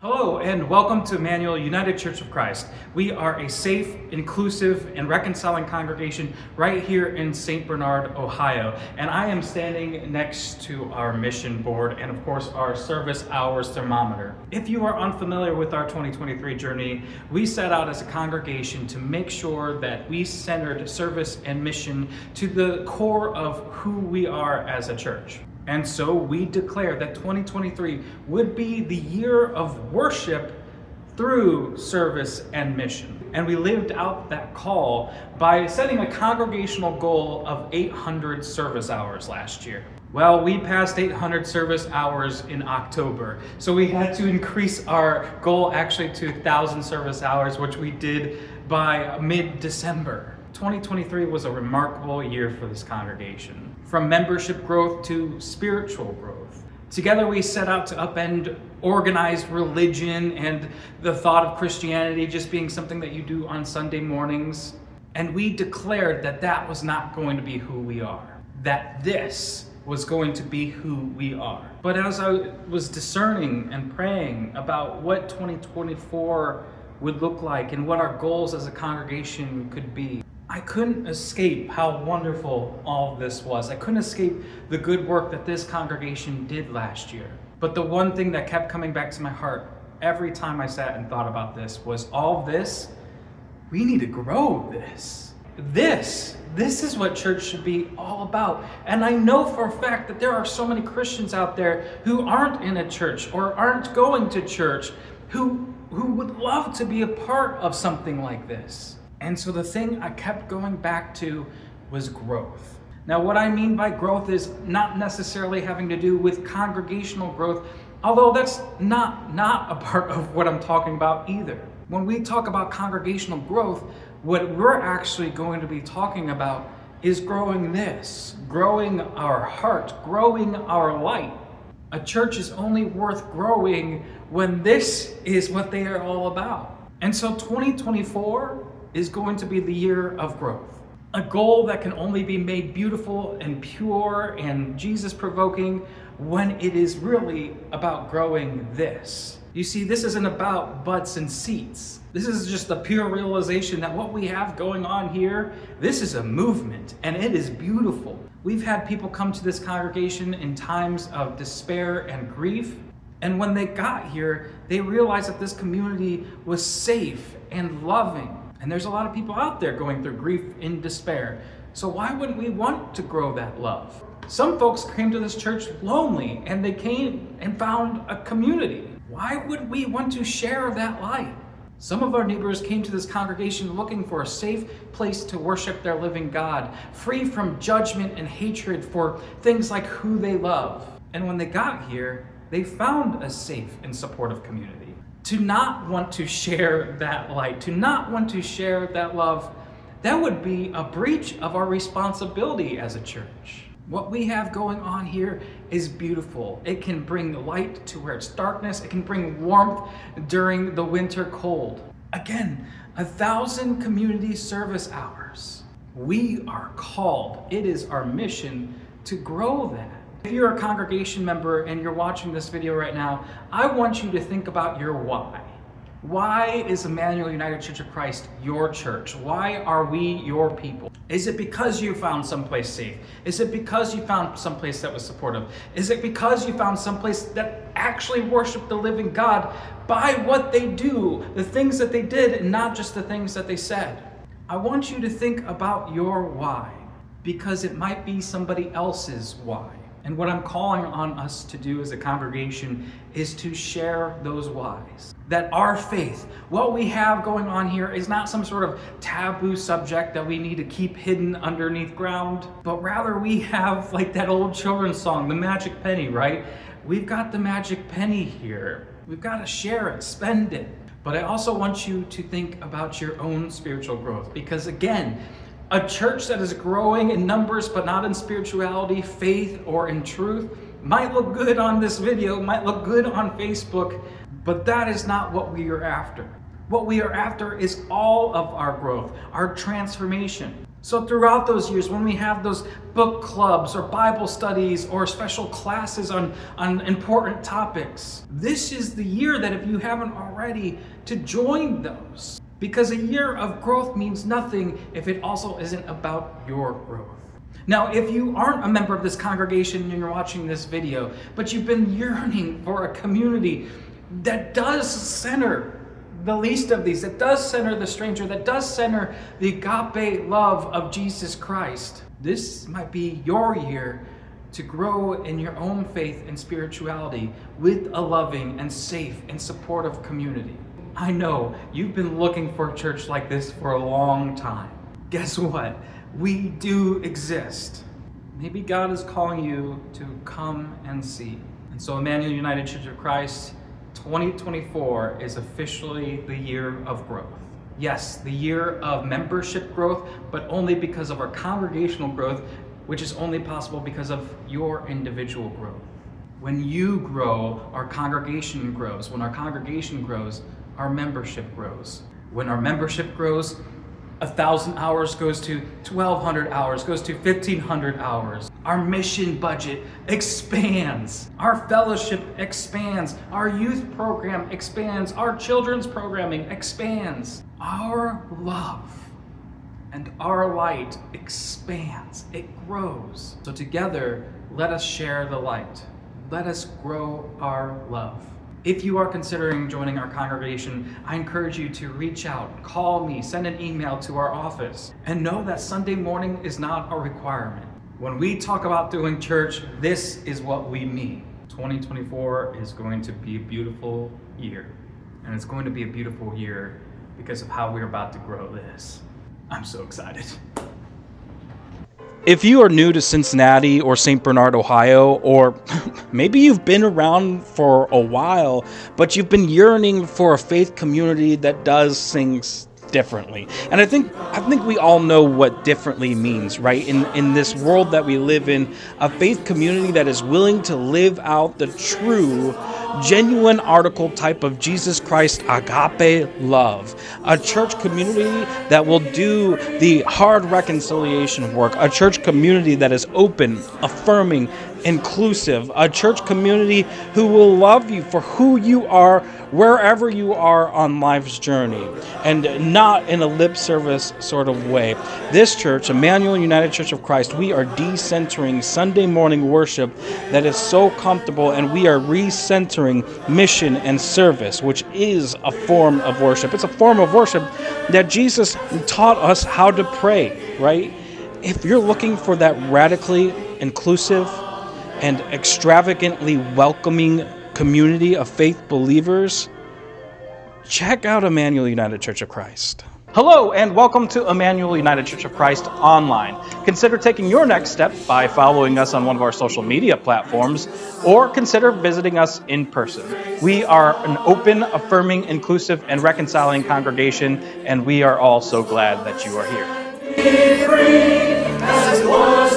Hello and welcome to Emmanuel United Church of Christ. We are a safe, inclusive, and reconciling congregation right here in St. Bernard, Ohio. And I am standing next to our mission board and of course our service hours thermometer. If you are unfamiliar with our 2023 journey, we set out as a congregation to make sure that we centered service and mission to the core of who we are as a church. And so we declare that 2023 would be the year of worship through service and mission. And we lived out that call by setting a congregational goal of 800 service hours last year. Well, we passed 800 service hours in October, so we had to increase our goal actually to 1,000 service hours, which we did by mid-December. 2023 was a remarkable year for this congregation, from membership growth to spiritual growth. Together we set out to upend organized religion and the thought of Christianity just being something that you do on Sunday mornings. And we declared that that was not going to be who we are, that this was going to be who we are. But as I was discerning and praying about what 2024 would look like and what our goals as a congregation could be, I couldn't escape how wonderful all of this was. I couldn't escape the good work that this congregation did last year. But the one thing that kept coming back to my heart every time I sat and thought about this was all this, we need to grow this. This is what church should be all about. And I know for a fact that there are so many Christians out there who aren't in a church or aren't going to church who would love to be a part of something like this. And so the thing I kept going back to was growth. Now, what I mean by growth is not necessarily having to do with congregational growth, although that's not a part of what I'm talking about either. When we talk about congregational growth, what we're actually going to be talking about is growing this, growing our heart, growing our light. A church is only worth growing when this is what they are all about. And so 2024 is going to be the year of growth. A goal that can only be made beautiful and pure and Jesus-provoking when it is really about growing this. You see, this isn't about butts and seats. This is just a pure realization that what we have going on here, this is a movement and it is beautiful. We've had people come to this congregation in times of despair and grief. And when they got here, they realized that this community was safe and loving. And there's a lot of people out there going through grief and despair. So why wouldn't we want to grow that love? Some folks came to this church lonely and they came and found a community. Why would we want to share that light? Some of our neighbors came to this congregation looking for a safe place to worship their living God, free from judgment and hatred for things like who they love. And when they got here, they found a safe and supportive community. To not want to share that light, to not want to share that love, that would be a breach of our responsibility as a church. What we have going on here is beautiful. It can bring light to where it's darkness. It can bring warmth during the winter cold. Again, 1,000 community service hours. We are called. It is our mission to grow that. If you're a congregation member and you're watching this video right now, I want you to think about your why. Why is Emmanuel United Church of Christ your church? Why are we your people? Is it because you found someplace safe? Is it because you found someplace that was supportive? Is it because you found someplace that actually worshiped the living God by what they do, the things that they did, and not just the things that they said? I want you to think about your why, because it might be somebody else's why. And what I'm calling on us to do as a congregation is to share those whys. That our faith, what we have going on here, is not some sort of taboo subject that we need to keep hidden underneath ground, but rather we have, like that old children's song, the magic penny, right? We've got the magic penny here. We've got to share it, spend it. But I also want you to think about your own spiritual growth, because again, a church that is growing in numbers but not in spirituality, faith, or in truth might look good on this video, might look good on Facebook, but that is not what we are after. What we are after is all of our growth, our transformation. So throughout those years, when we have those book clubs or Bible studies or special classes on important topics, this is the year that if you haven't already, to join those. Because a year of growth means nothing if it also isn't about your growth. Now, if you aren't a member of this congregation and you're watching this video, but you've been yearning for a community that does center the least of these, that does center the stranger, that does center the agape love of Jesus Christ, this might be your year to grow in your own faith and spirituality with a loving and safe and supportive community. I know you've been looking for a church like this for a long time. Guess what? We do exist. Maybe God is calling you to come and see. And so Emmanuel United Church of Christ 2024 is officially the year of growth. Yes, the year of membership growth, but only because of our congregational growth, which is only possible because of your individual growth. When you grow, our congregation grows. When our congregation grows, our membership grows. When our membership grows, 1,000 hours goes to 1,200 hours, goes to 1,500 hours. Our mission budget expands. Our fellowship expands. Our youth program expands. Our children's programming expands. Our love and our light expands. It grows. So together, let us share the light. Let us grow our love. If you are considering joining our congregation, I encourage you to reach out, call me, send an email to our office, and know that Sunday morning is not a requirement. When we talk about doing church, this is what we mean. 2024 is going to be a beautiful year, and it's going to be a beautiful year because of how we're about to grow this. I'm so excited. If you are new to Cincinnati or St. Bernard, Ohio, or maybe you've been around for a while, but you've been yearning for a faith community that does things differently. And I think we all know what differently means, right? In this world that we live in, a faith community that is willing to live out the true, genuine article type of Jesus Christ agape love. A church community that will do the hard reconciliation work. A church community that is open, affirming, inclusive. A church community who will love you for who you are, wherever you are on life's journey, and not in a lip service sort of way. This church, Emmanuel United Church of Christ, we are decentering Sunday morning worship that is so comfortable, and we are recentering mission and service, which is a form of worship. It's a form of worship that Jesus taught us how to pray, right? If you're looking for that radically inclusive and extravagantly welcoming community of faith believers, check out Emmanuel United Church of Christ. Hello, and welcome to Emmanuel United Church of Christ online. Consider taking your next step by following us on one of our social media platforms, or consider visiting us in person. We are an open, affirming, inclusive, and reconciling congregation, and we are all so glad that you are here. Be free as one.